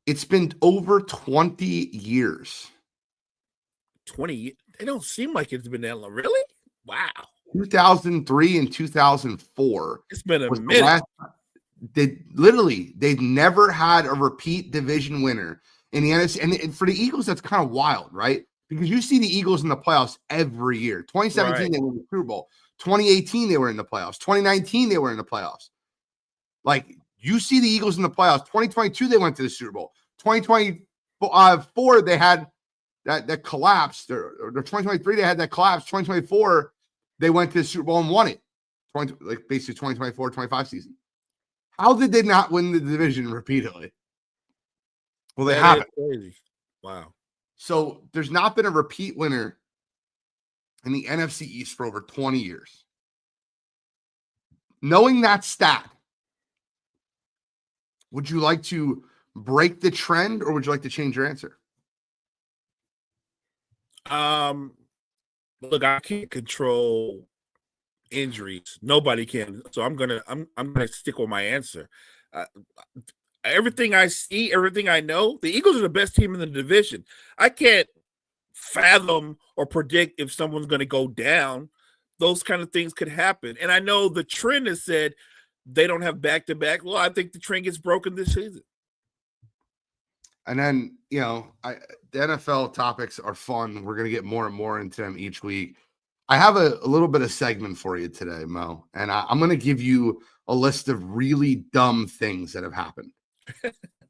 It's been over 20 years. 20. They don't seem like it's been that long. Really? Wow. 2003 and 2004. It's been a was the minute. last, they've never had a repeat division winner in the NFC. And for the Eagles, that's kind of wild, right? Because you see the Eagles in the playoffs every year. 2017, Right. they won the Super Bowl. 2018, they were in the playoffs. 2019, they were in the playoffs. Like, you see the Eagles in the playoffs. 2022, they went to the Super Bowl. 2024, they had that collapsed. Or 2023, they had that collapse. 2024, they went to the Super Bowl and won it. Basically 2024, 25 season. How did they not win the division repeatedly? Well, they That is haven't. crazy. Wow. So there's not been a repeat winner in the NFC East for over 20 years. Knowing that stat, would you like to break the trend or would you like to change your answer? Look, I can't control injuries. Nobody can. So I'm gonna stick with my answer. Everything I see, everything I know, the Eagles are the best team in the division. I can't fathom or predict if someone's going to go down. Those kind of things could happen. And I know the trend has said they don't have back-to-back. Well, I think the trend gets broken this season. And then, the NFL topics are fun. We're going to get more and more into them each week. I have a little bit of segment for you today, Mo, and I'm going to give you a list of really dumb things that have happened.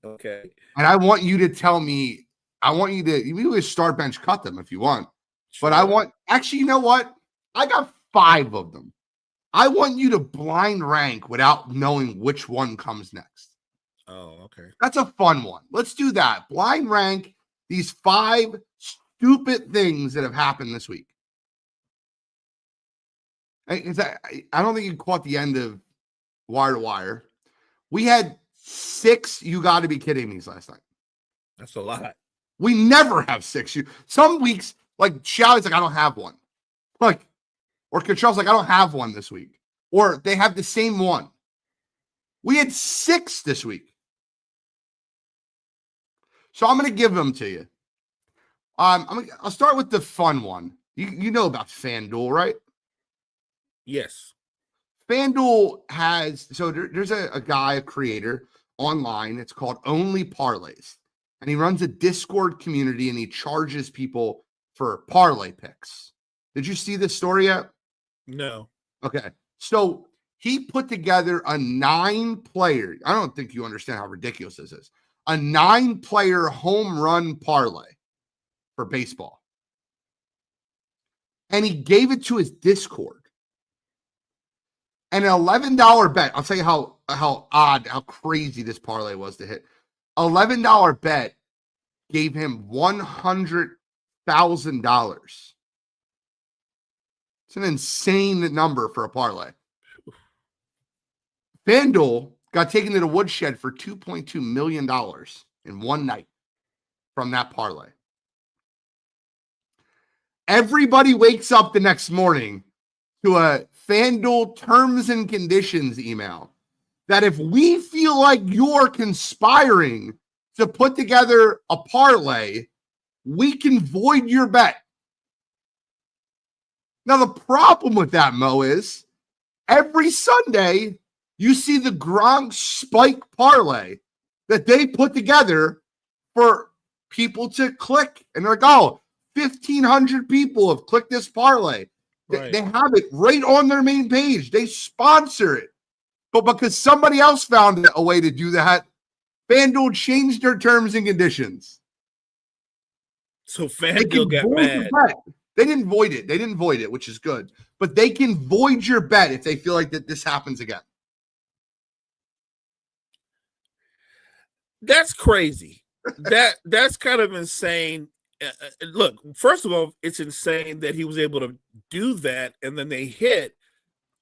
Okay. And I want you to tell me, you can start bench cut them if you want. Sure. But actually, you know what? I got 5 of them. I want you to blind rank without knowing which one comes next. Oh, okay. That's a fun one. Let's do that. Blind rank these 5 stupid things that have happened this week. I don't think you caught the end of Wire to Wire. We had 6 you got to be kidding me last night. That's a lot. We never have 6. Some weeks, like Shalley's like, I don't have one. Or Cottrell's like, I don't have one this week. Or they have the same one. We had 6 this week. So I'm going to give them to you. I'll start with the fun one. You know about FanDuel, right? Yes. FanDuel has, so there's a guy, a creator online. It's called Only Parlays. And he runs a Discord community and he charges people for parlay picks. Did you see this story yet? No. Okay. So he put together a 9-player. I don't think you understand how ridiculous this is. A 9-player home run parlay for baseball. And he gave it to his Discord. An $11 bet. I'll tell you how odd, how crazy this parlay was to hit. $11 bet gave him $100,000. It's an insane number for a parlay. FanDuel got taken to the woodshed for $2.2 million in one night from that parlay. Everybody wakes up the next morning to a FanDuel terms and conditions email that if we feel like you're conspiring to put together a parlay, we can void your bet. Now, the problem with that, Mo, is every Sunday you see the Gronk spike parlay that they put together for people to click. And they're like, oh, 1,500 people have clicked this parlay. Right. They have it right on their main page. They sponsor it. But because somebody else found a way to do that, FanDuel changed their terms and conditions. So FanDuel got mad. They didn't void it, which is good. But they can void your bet if they feel like that this happens again. That's crazy. That's kind of insane. Look, first of all, it's insane that he was able to do that and then they hit.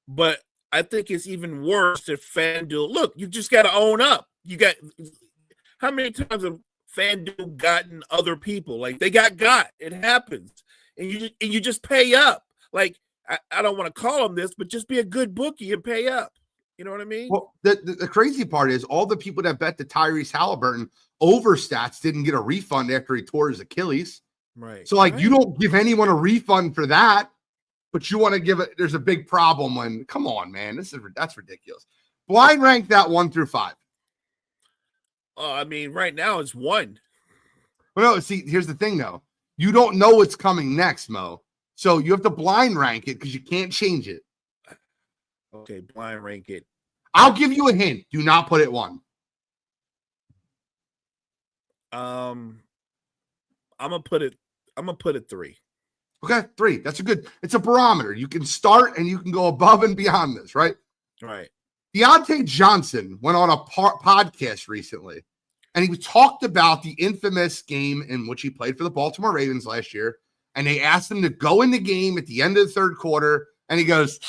But I think it's even worse that FanDuel. Look, you just got to own up. You got how many times have FanDuel gotten other people. Like they got. It happens. And you just pay up. Like I don't want to call them this, but just be a good bookie and pay up. You know what I mean? Well, the crazy part is all the people that bet the Tyrese Halliburton over stats didn't get a refund after he tore his Achilles. Right. So, like, right. you don't give anyone a refund for that, but you want to give it. There's a big problem when, come on, man, that's ridiculous. Blind rank that 1 through 5. I mean, right now it's 1. Well, no, see, here's the thing, though. You don't know what's coming next, Mo. So you have to blind rank it because you can't change it. Okay, blind rank it. I'll give you a hint. Do not put it 1. I'm gonna put it 3. Okay, 3. That's it's a barometer. You can start and you can go above and beyond this, right? Right. Deontay Johnson went on a podcast recently, and he talked about the infamous game in which he played for the Baltimore Ravens last year. And they asked him to go in the game at the end of the third quarter, and he goes,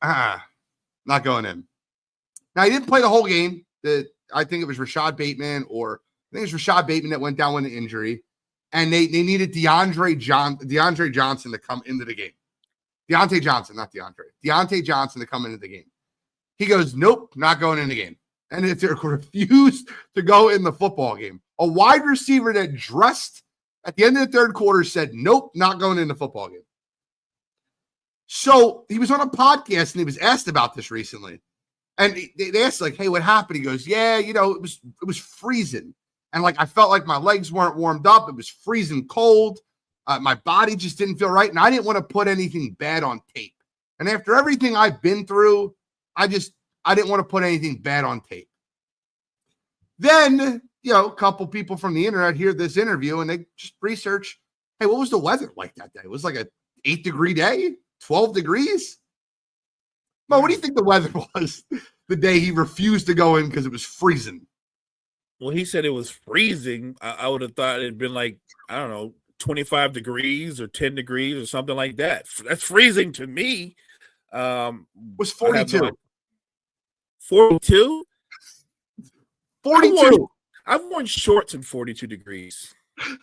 not going in. Now, he didn't play the whole game. I think it was Rashad Bateman that went down with an injury, and they needed DeAndre Johnson to come into the game. Deontay Johnson, not DeAndre. Deontay Johnson to come into the game. He goes, nope, not going in the game. And they refused to go in the football game. A wide receiver that dressed at the end of the third quarter said, nope, not going in the football game. So he was on a podcast and he was asked about this recently. And they asked, like, hey, what happened? He goes, yeah, it was freezing. And like, I felt like my legs weren't warmed up. It was freezing cold. My body just didn't feel right. And I didn't want to put anything bad on tape. And after everything I've been through, I didn't want to put anything bad on tape. Then, a couple people from the internet hear this interview and they just research, hey, what was the weather like that day? It was like a 8-degree day, 12 degrees. Mo, what do you think the weather was the day he refused to go in because it was freezing? Well, he said it was freezing. I would have thought it'd been like, I don't know, 25 degrees or 10 degrees or something like that. That's freezing to me. Was 42. 42? 42. I've worn shorts in 42 degrees.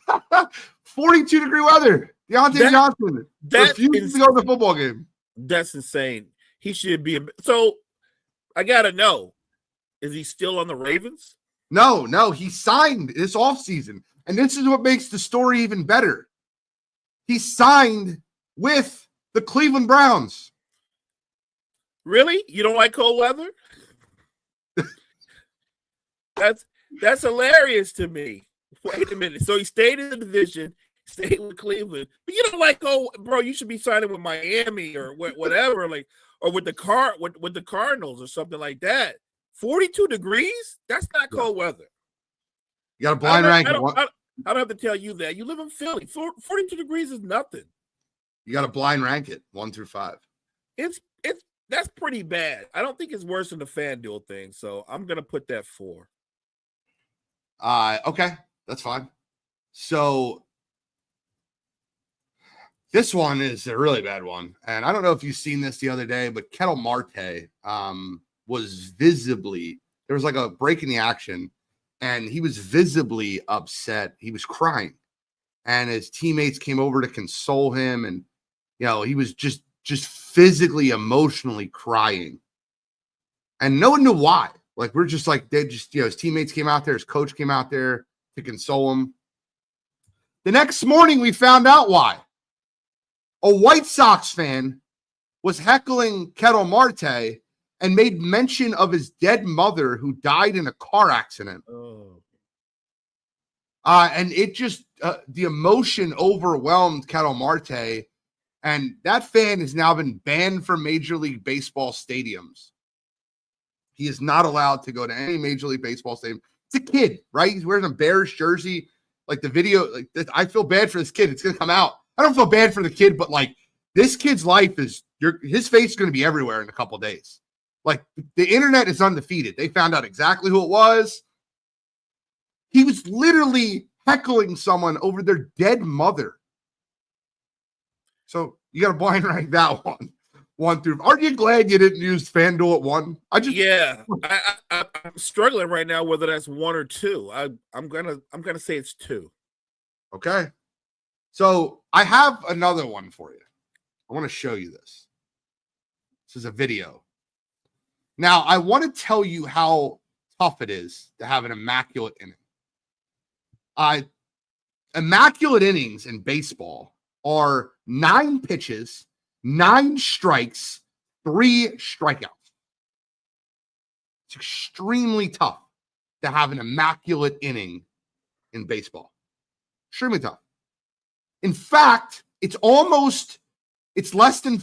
42-degree weather. Deontay Johnson refused to go to the football game. That's insane. He should be. So I got to know, is he still on the Ravens? No. He signed this offseason. And this is what makes the story even better. He signed with the Cleveland Browns. Really? You don't like cold weather? That's hilarious to me. Wait a minute. So he stayed in the division, stayed with Cleveland, but you don't like, bro, you should be signing with Miami or whatever, like, or with the Cardinals or something like that. 42 degrees? That's not cold weather. You got a blind rank. I don't have to tell you that. You live in Philly. 42 degrees is nothing. You got to blind rank it 1 through 5. That's pretty bad. I don't think it's worse than the FanDuel thing, so I'm gonna put that 4. Okay, that's fine. So this one is a really bad one, and I don't know if you've seen this the other day, but Ketel Marte was visibly, there was like a break in the action, and he was visibly upset. He was crying, and his teammates came over to console him, and he was just physically, emotionally crying, and no one knew why. Like, we're just like, his teammates came out there, his coach came out there to console him. The next morning, we found out why. A White Sox fan was heckling Ketel Marte and made mention of his dead mother who died in a car accident. Oh. And it just, the emotion overwhelmed Ketel Marte. And that fan has now been banned from Major League Baseball stadiums. He is not allowed to go to any Major League Baseball stadium. It's a kid, right? He's wearing a Bears jersey. Like, the video, like, I feel bad for this kid. It's going to come out. I don't feel bad for the kid, but like, this kid's life is, his face is going to be everywhere in a couple of days. Like, the internet is undefeated. They found out exactly who it was. He was literally heckling someone over their dead mother. So you got to blind rank that one. 1 through. Aren't you glad you didn't use FanDuel at 1? I'm struggling right now whether that's 1 or 2. I'm gonna say it's 2. Okay. So I have another one for you. I want to show you this. This is a video. Now, I want to tell you how tough it is to have an immaculate inning. Immaculate innings in baseball are 9 pitches, 9 strikes, 3 strikeouts. It's extremely tough to have an immaculate inning in baseball. Extremely tough. In fact, it's less than,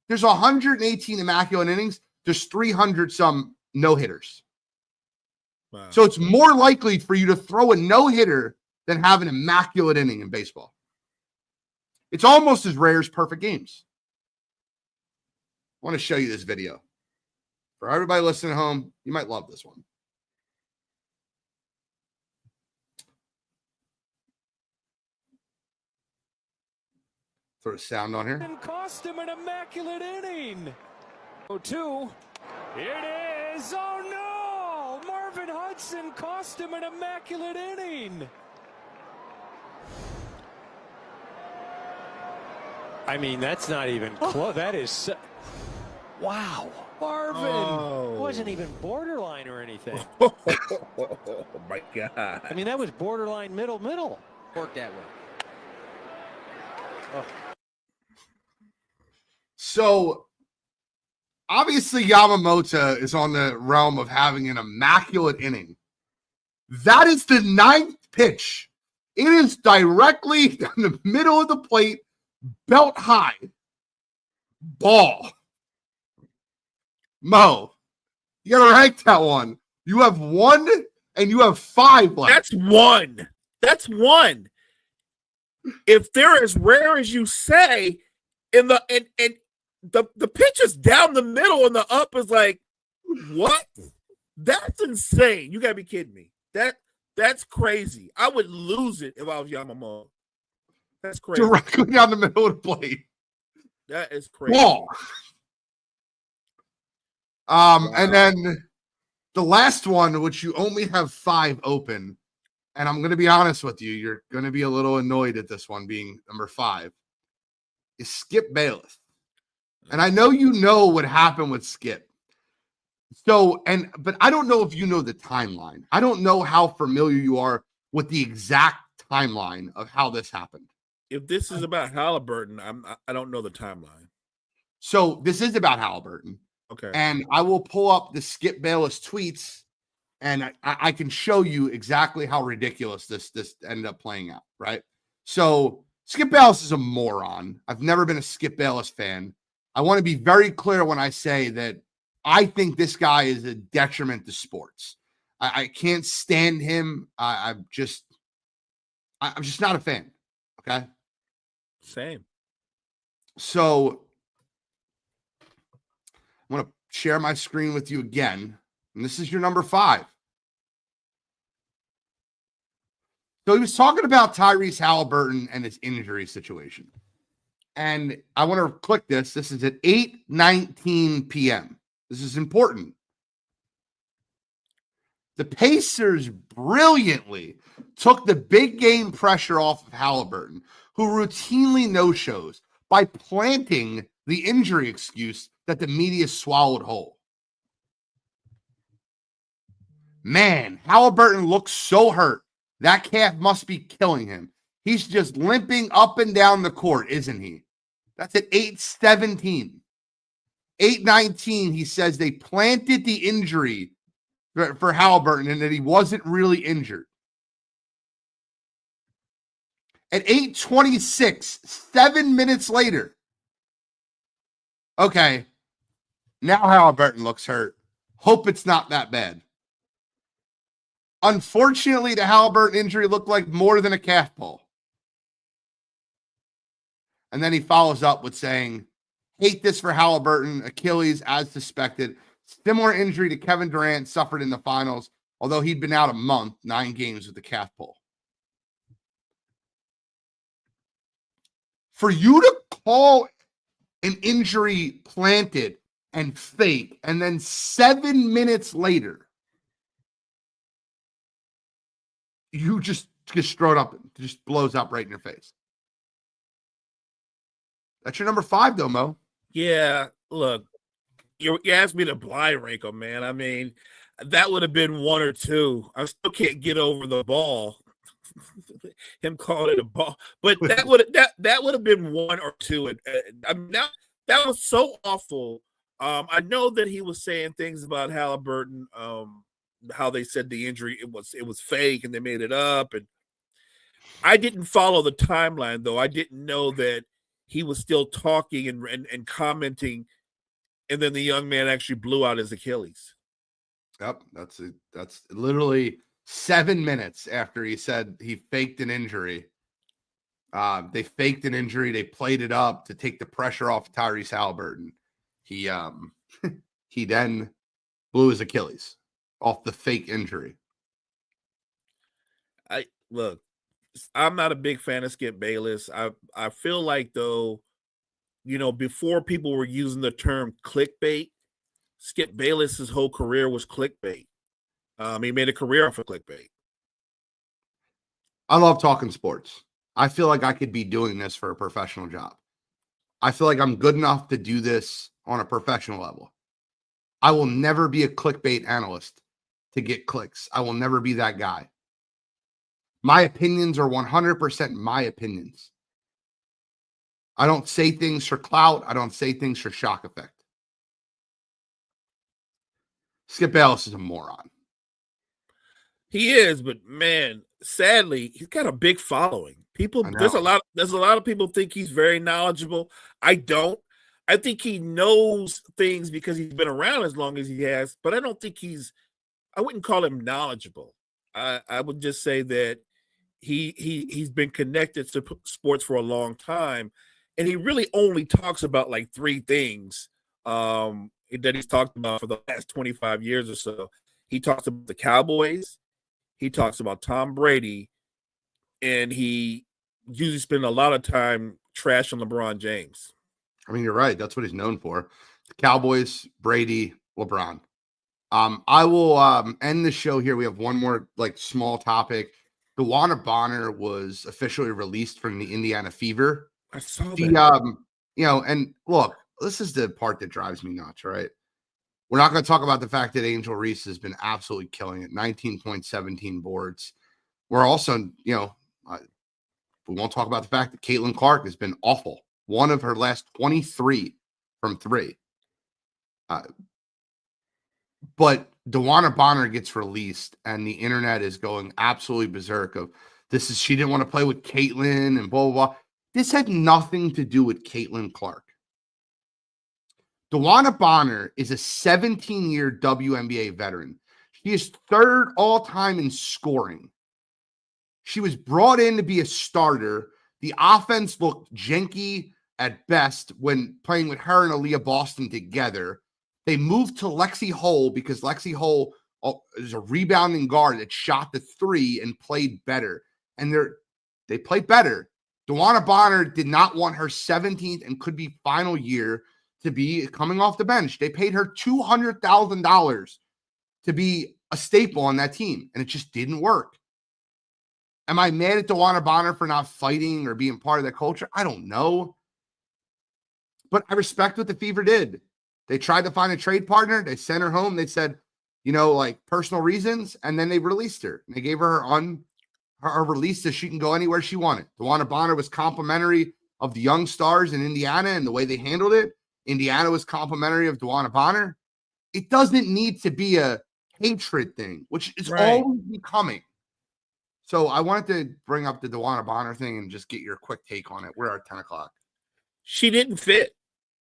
there's 118 immaculate innings. There's 300 some no-hitters. Wow. So it's more likely for you to throw a no-hitter than have an immaculate inning in baseball. It's almost as rare as perfect games. I want to show you this video. For everybody listening at home, you might love this one. Throw a sound on here. And cost him an immaculate inning. 0-2. It is. Oh no! Marvin Hudson cost him an immaculate inning. I mean, that's not even close. That is. Wow. Marvin wasn't even borderline or anything. Oh my God. I mean, that was borderline middle. Work that way. Oh. So, obviously, Yamamoto is on the realm of having an immaculate inning. That is the 9th pitch. It is directly down the middle of the plate, belt high. Ball. Mo, you got to rank that one. You have 1 and you have 5 left. That's 1. That's 1. If they're as rare as you say, and the pitch is down the middle and the up is like, what? That's insane. You gotta be kidding me. That's crazy. I would lose it if I was Yamamoto. That's crazy. Directly down the middle of the plate. That is crazy. Ball. And then the last one, which you only have 5 open, and I'm going to be honest with you, you're going to be a little annoyed at this one being number 5, is Skip Bayless. And I know you know what happened with Skip. But I don't know if you know the timeline. I don't know how familiar you are with the exact timeline of how this happened. If this is about Halliburton, I don't know the timeline. So this is about Halliburton. Okay. And I will pull up the Skip Bayless tweets, and I can show you exactly how ridiculous this ended up playing out, right? So Skip Bayless is a moron. I've never been a Skip Bayless fan. I want to be very clear when I say that I think this guy is a detriment to sports. I can't stand him. I'm just not a fan. Okay. Same. So I'm going to share my screen with you again. And this is your number 5. So he was talking about Tyrese Halliburton and his injury situation. And I want to click this. This is at 8:19 p.m. This is important. The Pacers brilliantly took the big game pressure off of Halliburton, who routinely no-shows, by planting the injury excuse that the media swallowed whole. Man, Halliburton looks so hurt. That calf must be killing him. He's just limping up and down the court, isn't he? That's at 8:17. 8:19, he says they planted the injury for Halliburton and that he wasn't really injured. At 8:26, 7 minutes later, okay, now Halliburton looks hurt. Hope it's not that bad. Unfortunately, the Halliburton injury looked like more than a calf pull. And then he follows up with saying, hate this for Halliburton, Achilles as suspected. Similar injury to Kevin Durant suffered in the finals, although he'd been out a month, 9 games with the calf pull. For you to call an injury planted and fake, and then 7 minutes later, you just throw it up, just blows up right in your face. That's your number 5, though, Mo. Yeah, look, you asked me to blind rank him, man. I mean, that would have been 1 or 2. I still can't get over the ball. Him calling it a ball, but that would have been 1 or 2. I mean, that was so awful. I know that he was saying things about Halliburton, how they said the injury it was fake and they made it up, and I didn't follow the timeline though. I didn't know that he was still talking and commenting, and then the young man actually blew out his Achilles. Yep, that's literally 7 minutes after he said he faked an injury. They faked an injury. They played it up to take the pressure off Tyrese Halliburton. He he then blew his Achilles off the fake injury. I'm not a big fan of Skip Bayless. I feel like though, before people were using the term clickbait, Skip Bayless's whole career was clickbait. He made a career off of clickbait. I love talking sports. I feel like I could be doing this for a professional job. I feel like I'm good enough to do this on a professional level. I will never be a clickbait analyst to get clicks. I will never be that guy. My opinions are 100% my opinions. I don't say things for clout. I don't say things for shock effect. Skip Bayless is a moron. He is, but man, sadly, he's got a big following. There's a lot of people think he's very knowledgeable. I don't. I think he knows things because he's been around as long as he has, but I don't think I wouldn't call him knowledgeable. I would just say that he's been connected to sports for a long time, and he really only talks about like 3 things that he's talked about for the last 25 years or so. He talks about the Cowboys, he talks about Tom Brady, and he usually spends a lot of time trashing LeBron James. I mean, you're right. That's what he's known for. The Cowboys, Brady, LeBron. I will end the show here. We have one more small topic. DeWanna Bonner was officially released from the Indiana Fever. I saw that. And look, this is the part that drives me nuts, right? We're not going to talk about the fact that Angel Reese has been absolutely killing it. 19.17 boards. We're also, we won't talk about the fact that Caitlin Clark has been awful. One of her last 23 from 3. But DeWanna Bonner gets released, and the internet is going absolutely berserk of she didn't want to play with Caitlin and blah, blah, blah. This had nothing to do with Caitlin Clark. DeWanna Bonner is a 17-year WNBA veteran. She is 3rd all-time in scoring. She was brought in to be a starter. The offense looked janky at best when playing with her and Aaliyah Boston together. They moved to Lexi Hull because Lexi Hull is a rebounding guard that shot the 3 and played better. And they played better. DeWanna Bonner did not want her 17th and could be final year to be coming off the bench. They paid her $200,000 to be a staple on that team, and it just didn't work. Am I mad at DeWanna Bonner for not fighting or being part of that culture? I don't know. But I respect what the Fever did. They tried to find a trade partner. They sent her home. They said, personal reasons, and then they released her. And they gave her her release so she can go anywhere she wanted. DeWanna Bonner was complimentary of the young stars in Indiana and the way they handled it. Indiana was complimentary of DeWanna Bonner. It doesn't need to be a hatred thing, which is always becoming. So I wanted to bring up the DeWanna Bonner thing and just get your quick take on it. We're at 10 o'clock. She didn't fit.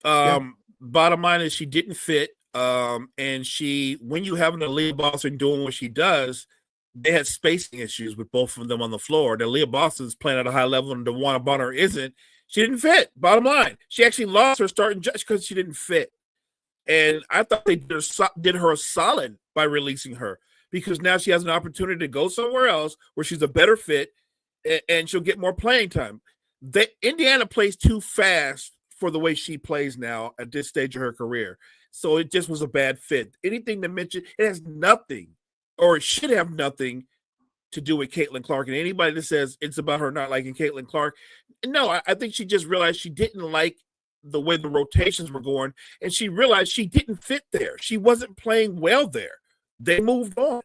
Bottom line is she didn't fit. And when you have an Aaliyah Boston doing what she does, they had spacing issues with both of them on the floor. The Aaliyah Boston's playing at a high level and DeWanna Bonner isn't. She didn't fit. Bottom line, she actually lost her starting judge because she didn't fit. And I thought they did her a solid by releasing her because now she has an opportunity to go somewhere else where she's a better fit and she'll get more playing time. Indiana plays too fast for the way she plays now at this stage of her career. So it just was a bad fit. Anything to mention, it has nothing, or it should have nothing to do with Caitlin Clark. And anybody that says it's about her not liking Caitlin Clark, no, I think she just realized she didn't like the way the rotations were going, and she realized she didn't fit there. She wasn't playing well there. They moved on.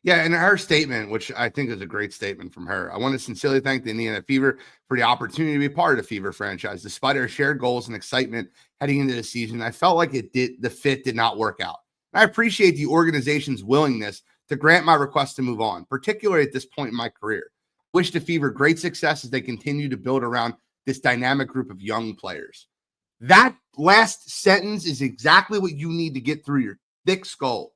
Yeah, and her statement, which I think is a great statement from her. I want to sincerely thank the Indiana Fever for the opportunity to be part of the Fever franchise. Despite our shared goals and excitement heading into the season, I felt like the fit did not work out. And I appreciate the organization's willingness to grant my request to move on, particularly at this point in my career. Wish the Fever great success as they continue to build around this dynamic group of young players. That last sentence is exactly what you need to get through your thick skull.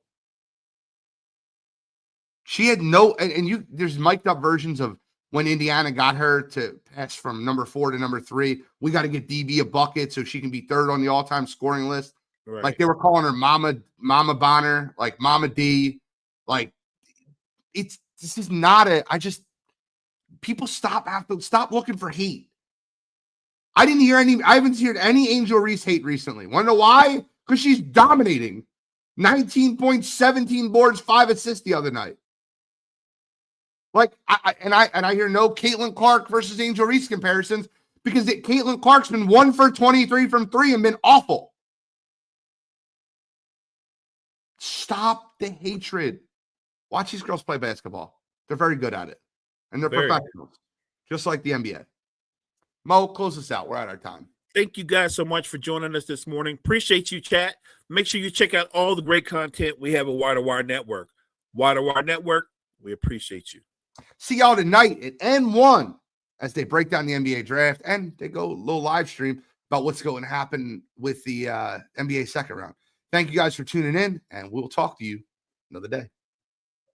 She had no, and there's mic'd up versions of when Indiana got her to pass from number 4 to number 3. We got to get DB a bucket so she can be third on the all-time scoring list. Right. Like they were calling her Mama Bonner, like Mama D. Like this is not people stop looking for hate. I haven't heard any Angel Reese hate recently. Want to know why? Because she's dominating. 19 points, 17 boards, 5 assists the other night. Like, I hear no Caitlin Clark versus Angel Reese comparisons because Caitlin Clark's been 1 for 23 from 3 and been awful. Stop the hatred. Watch these girls play basketball. They're very good at it. And they're professionals, just like the NBA. Mo, close us out. We're at our time. Thank you guys so much for joining us this morning. Appreciate you, chat. Make sure you check out all the great content we have at Wire to Wire Network. Wire to Wire Network, we appreciate you. See y'all tonight at N1 as they break down the NBA draft and they go a little live stream about what's going to happen with the NBA second round. Thank you guys for tuning in, and we'll talk to you another day.